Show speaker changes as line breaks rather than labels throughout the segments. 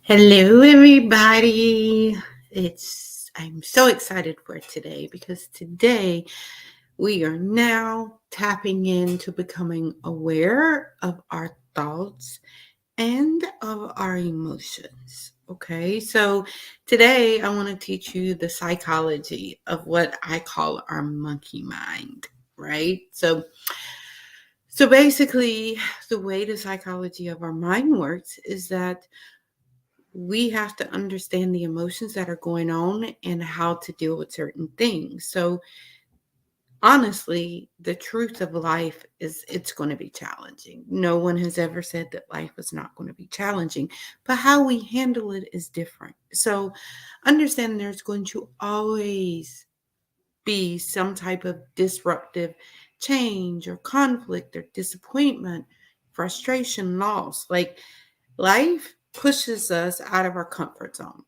Hello, everybody. I'm so excited for today because today we are now tapping into becoming aware of our thoughts and of our emotions. Okay, so today I want to teach you the psychology of what I call our monkey mind, right? So basically, the way the psychology of our mind works is that we have to understand the emotions that are going on and how to deal with certain things. So, honestly, the truth of life is it's going to be challenging. No one has ever said that life is not going to be challenging, but how we handle it is different. So, understand there's going to always be some type of disruptive change or conflict or disappointment, frustration, loss. Like life pushes us out of our comfort zone.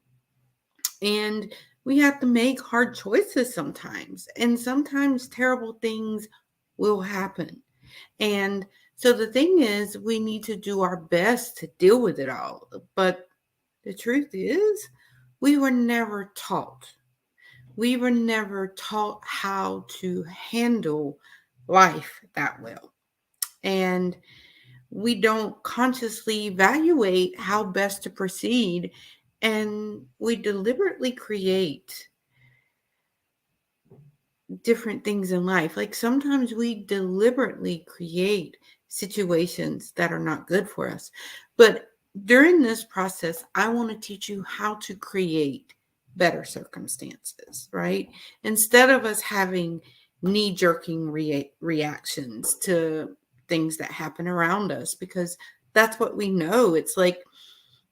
And we have to make hard choices sometimes. And sometimes terrible things will happen. And so the thing is, we need to do our best to deal with it all. But the truth is, we were never taught. We were never taught how to handle life that well. And we don't consciously evaluate how best to proceed, and we deliberately create different things in life. Like sometimes we deliberately create situations that are not good for us. But during this process, I want to teach you how to create better circumstances, right? Instead of us having knee jerking reactions to things that happen around us, because that's what we know. It's like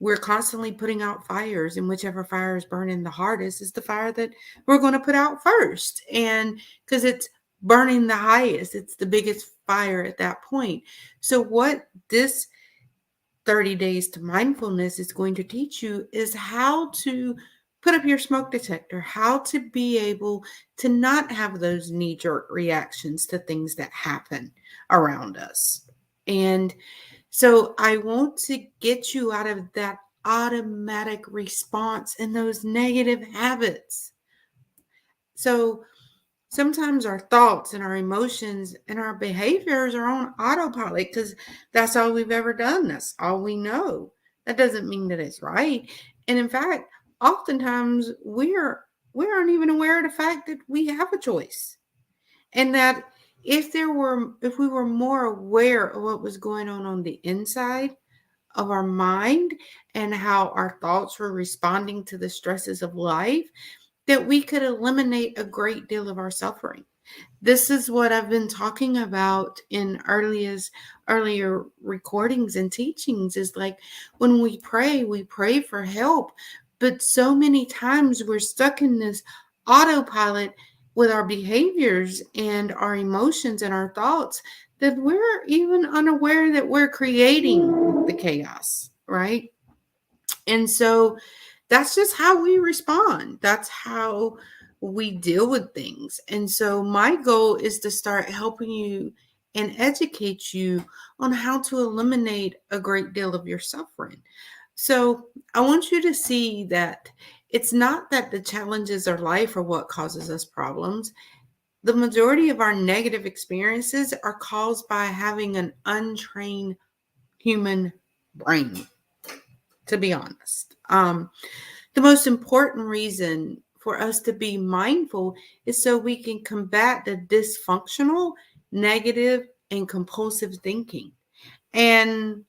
we're constantly putting out fires, and whichever fire is burning the hardest is the fire that we're going to put out first. And because it's burning the highest, it's the biggest fire at that point. So what this 30 days to mindfulness is going to teach you is how to put up your smoke detector, how to be able to not have those knee jerk reactions to things that happen around us. And so I want to get you out of that automatic response and those negative habits. So sometimes our thoughts and our emotions and our behaviors are on autopilot because that's all we've ever done. That's all we know. That doesn't mean that it's right. And in fact, oftentimes we aren't even aware of the fact that we have a choice. And that if we were more aware of what was going on the inside of our mind and how our thoughts were responding to the stresses of life, that we could eliminate a great deal of our suffering. This is what I've been talking about in earlier recordings and teachings is like when we pray for help, but so many times we're stuck in this autopilot with our behaviors and our emotions and our thoughts that we're even unaware that we're creating the chaos, right? And so that's just how we respond. That's how we deal with things. And so my goal is to start helping you and educate you on how to eliminate a great deal of your suffering. So I want you to see that it's not that the challenges of life are what causes us problems. The majority of our negative experiences are caused by having an untrained human brain, to be honest. The most important reason for us to be mindful is so we can combat the dysfunctional, negative, and compulsive thinking. And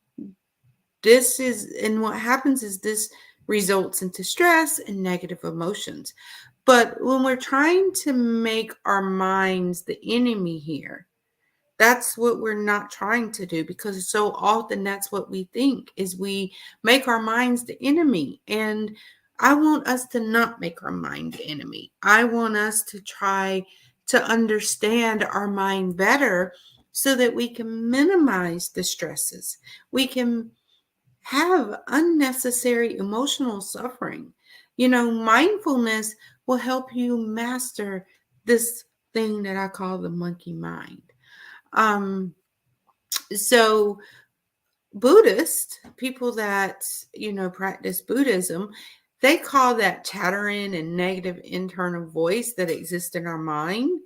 what happens is this results into stress and negative emotions. But when we're trying to make our minds the enemy here, that's what we're not trying to do, because so often that's what we think is we make our minds the enemy. And I want us to not make our mind the enemy. I want us to try to understand our mind better so that we can minimize the stresses. We can have unnecessary emotional suffering. Mindfulness will help you master this thing that I call the monkey mind. Um, so Buddhists, people that, practice Buddhism, they call that chattering and negative internal voice that exists in our mind,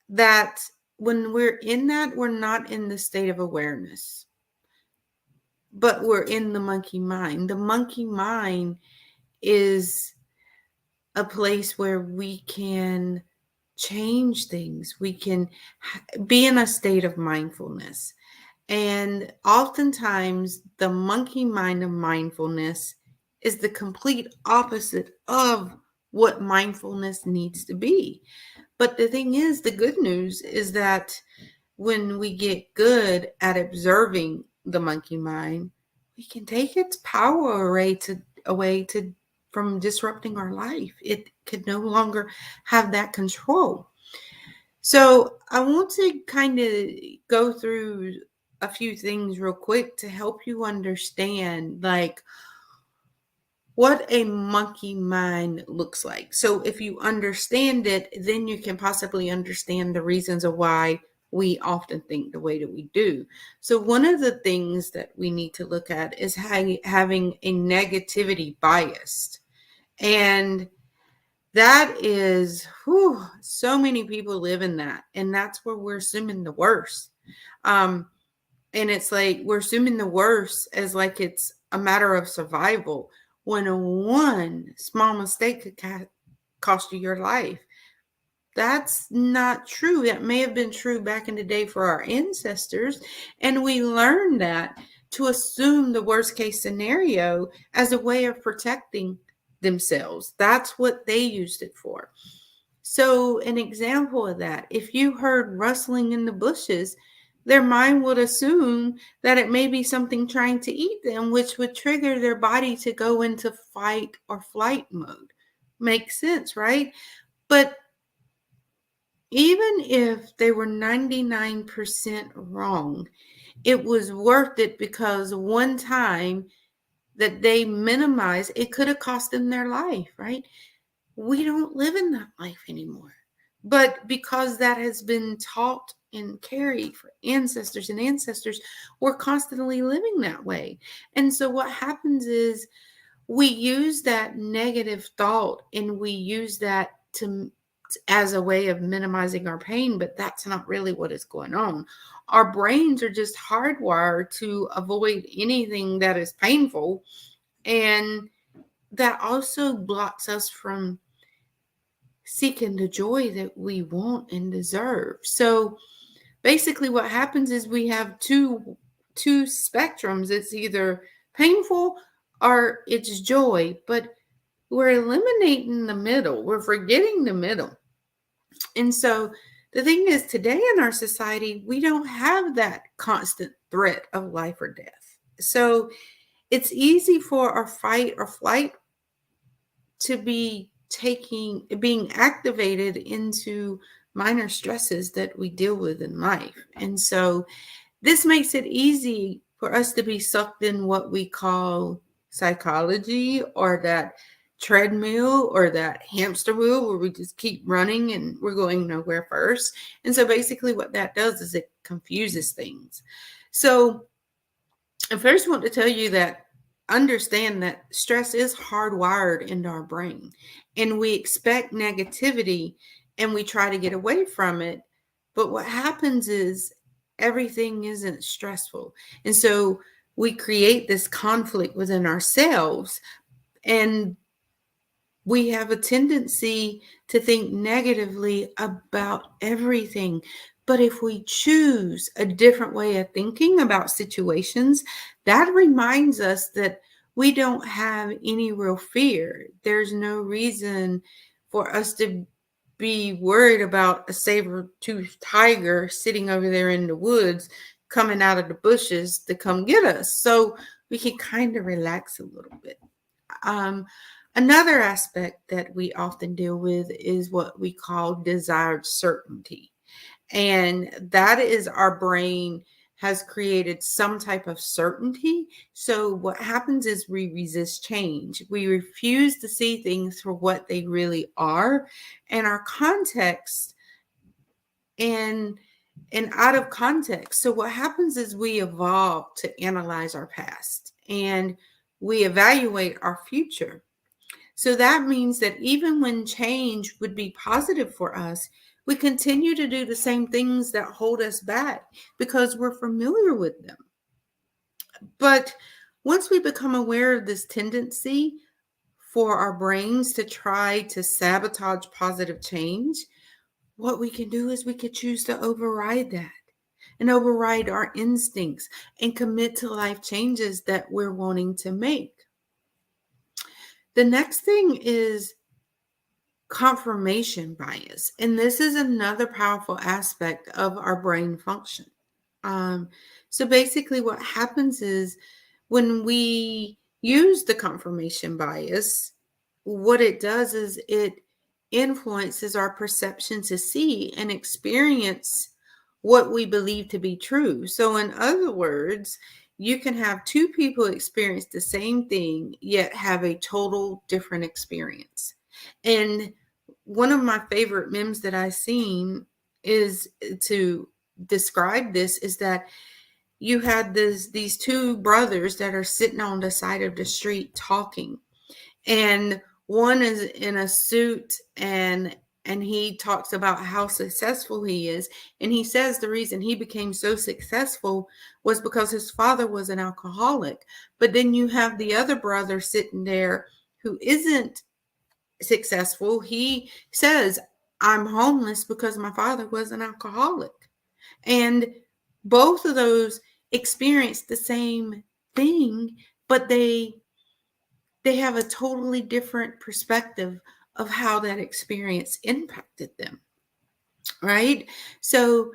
that when we're in that, we're not in the state of awareness, but we're in the monkey mind. The monkey mind is a place where we can change things. We can be in a state of mindfulness. And oftentimes, the monkey mind of mindfulness is the complete opposite of what mindfulness needs to be. But the thing is, the good news is that when we get good at observing the monkey mind, we can take its power away from disrupting our life. It could no longer have that control. So I want to kind of go through a few things real quick to help you understand like what a monkey mind looks like. So if you understand it, then you can possibly understand the reasons of why we often think the way that we do. So one of the things that we need to look at is having a negativity bias. And that is, so many people live in that. And that's where we're assuming the worst. And it's like we're assuming the worst as like it's a matter of survival, when a one small mistake could cost you your life. That's not true. That may have been true back in the day for our ancestors. And we learned that to assume the worst case scenario as a way of protecting themselves. That's what they used it for. So an example of that, if you heard rustling in the bushes, their mind would assume that it may be something trying to eat them, which would trigger their body to go into fight or flight mode. Makes sense, right? But even if they were 99% wrong, it was worth it, because one time that they minimized, it could have cost them their life, right? We don't live in that life anymore. But because that has been taught and carried for ancestors and ancestors, we're constantly living that way. And so what happens is we use that negative thought and we use that to as a way of minimizing our pain, but that's not really what is going on. Our brains are just hardwired to avoid anything that is painful, and that also blocks us from seeking the joy that we want and deserve. So basically what happens is we have two spectrums. It's either painful or it's joy, but we're eliminating the middle. We're forgetting the middle. And so the thing is, today in our society, we don't have that constant threat of life or death. So it's easy for our fight or flight to be being activated into minor stresses that we deal with in life. And so this makes it easy for us to be sucked in what we call psychology, or that treadmill, or that hamster wheel where we just keep running and we're going nowhere first. And so basically what that does is it confuses things. So I first want to tell you that understand that stress is hardwired into our brain, and we expect negativity and we try to get away from it. But what happens is everything isn't stressful. And so we create this conflict within ourselves, and we have a tendency to think negatively about everything. But if we choose a different way of thinking about situations, that reminds us that we don't have any real fear. There's no reason for us to be worried about a saber-toothed tiger sitting over there in the woods, coming out of the bushes to come get us. So we can kind of relax a little bit. Um, Another aspect that we often deal with is what we call desired certainty. And that is our brain has created some type of certainty. So what happens is we resist change. We refuse to see things for what they really are and our context. And and out of context. So what happens is we evolve to analyze our past and we evaluate our future. So that means that even when change would be positive for us, we continue to do the same things that hold us back because we're familiar with them. But once we become aware of this tendency for our brains to try to sabotage positive change, what we can do is we could choose to override that and override our instincts and commit to life changes that we're wanting to make. The next thing is confirmation bias. And this is another powerful aspect of our brain function. Um, so basically, what happens is when we use the confirmation bias, what it does is it influences our perception to see and experience what we believe to be true. So, in other words, you can have two people experience the same thing, yet have a total different experience. And one of my favorite memes that I've seen is to describe this is that you had these two brothers that are sitting on the side of the street talking, and one is in a suit and he talks about how successful he is, and he says the reason he became so successful was because his father was an alcoholic. But then you have the other brother sitting there who isn't successful. He says, I'm homeless because my father was an alcoholic. And both of those experienced the same thing, but they have a totally different perspective of how that experience impacted them, right? So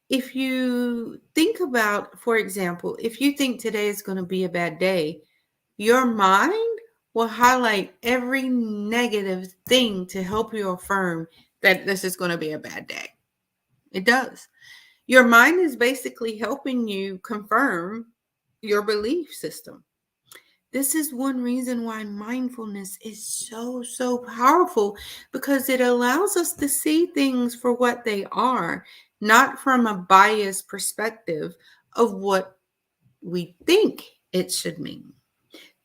if you think about, for example, if you think today is going to be a bad day, your mind will highlight every negative thing to help you affirm that this is going to be a bad day. It does. Your mind is basically helping you confirm your belief system. This is one reason why mindfulness is so powerful, because it allows us to see things for what they are, not from a biased perspective of what we think it should mean.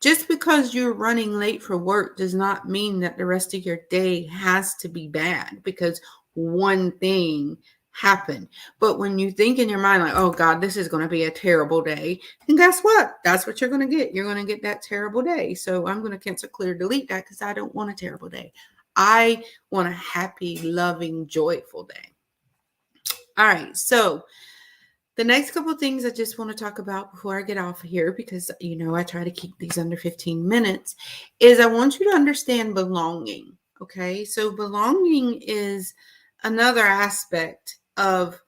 Just because you're running late for work does not mean that the rest of your day has to be bad because one thing happened. But when you think in your mind, like, oh God, this is going to be a terrible day, then guess what? That's what you're going to get. You're going to get that terrible day. So I'm going to cancel, clear, delete that because I don't want a terrible day. I want a happy, loving, joyful day. All right. So the next couple of things I just want to talk about before I get off of here, because I try to keep these under 15 minutes, is I want you to understand belonging. Okay, so belonging is another aspect of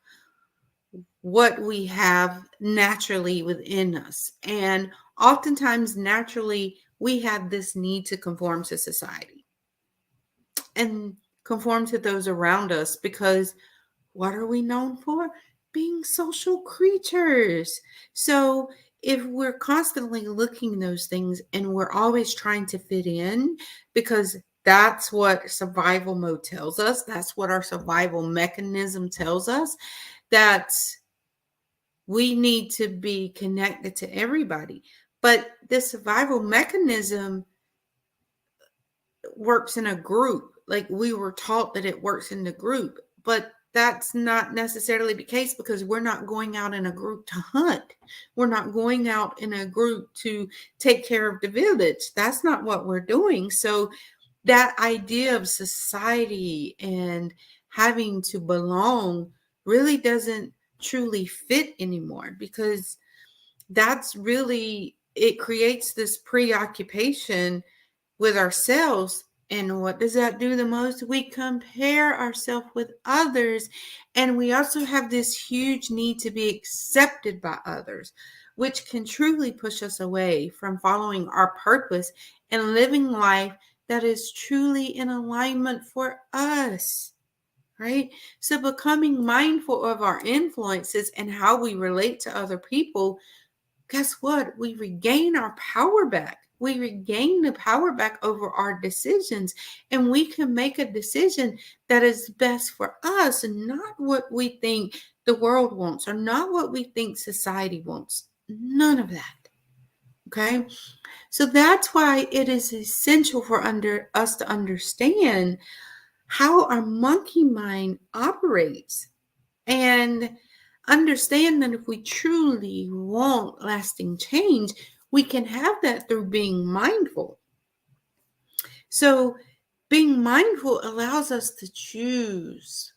what we have naturally within us. And oftentimes, naturally, we have this need to conform to society and conform to those around us because what are we known for? Being social creatures. So if we're constantly looking those things and we're always trying to fit in, because that's what survival mode tells us, that's what our survival mechanism tells us, that we need to be connected to everybody. But this survival mechanism works in a group. Like we were taught that it works in the group, but that's not necessarily the case because we're not going out in a group to hunt. We're not going out in a group to take care of the village. That's not what we're doing. So that idea of society and having to belong really doesn't truly fit anymore, because that's really, it creates this preoccupation with ourselves. And what does that do the most? We compare ourselves with others. And we also have this huge need to be accepted by others, which can truly push us away from following our purpose and living life that is truly in alignment for us. Right? So becoming mindful of our influences and how we relate to other people, guess what? We regain our power back. We regain the power back over our decisions, and we can make a decision that is best for us and not what we think the world wants, or not what we think society wants. None of that. Okay? So that's why it is essential for us to understand how our monkey mind operates and understand that if we truly want lasting change, we can have that through being mindful. So, being mindful allows us to choose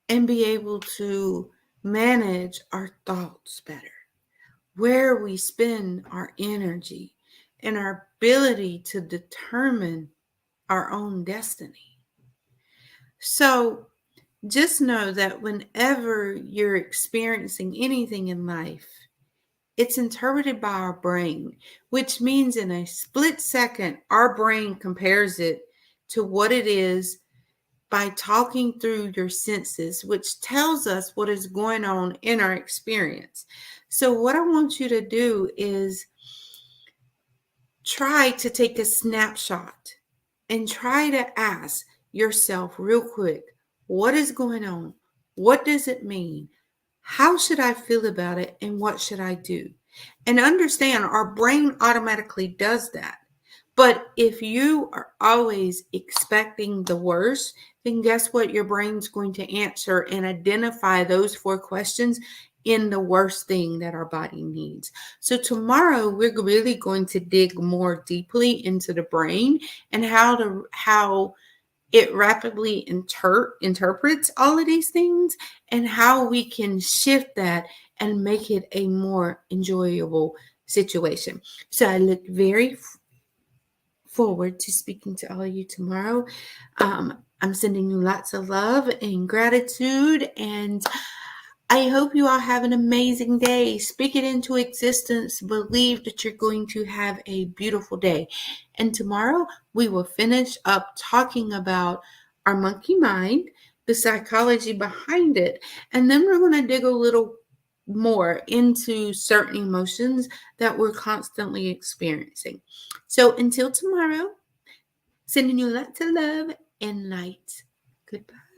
and be able to manage our thoughts better, where we spend our energy, and our ability to determine our own destiny. So, just know that whenever you're experiencing anything in life, it's interpreted by our brain, which means in a split second, our brain compares it to what it is by talking through your senses, which tells us what is going on in our experience. So, what I want you to do is try to take a snapshot and try to ask yourself real quick, what is going on? What does it mean? How should I feel about it? And what should I do? And understand our brain automatically does that. But if you are always expecting the worst, then guess what? Your brain's going to answer and identify those 4 questions in the worst thing that our body needs. So tomorrow we're really going to dig more deeply into the brain and how it rapidly interprets all of these things and how we can shift that and make it a more enjoyable situation. So I look very forward to speaking to all of you tomorrow. I'm sending you lots of love and gratitude, and I hope you all have an amazing day. Speak it into existence. Believe that you're going to have a beautiful day. And tomorrow we will finish up talking about our monkey mind, the psychology behind it, and then we're going to dig a little more into certain emotions that we're constantly experiencing. So until tomorrow, sending you lots of love and light. Goodbye.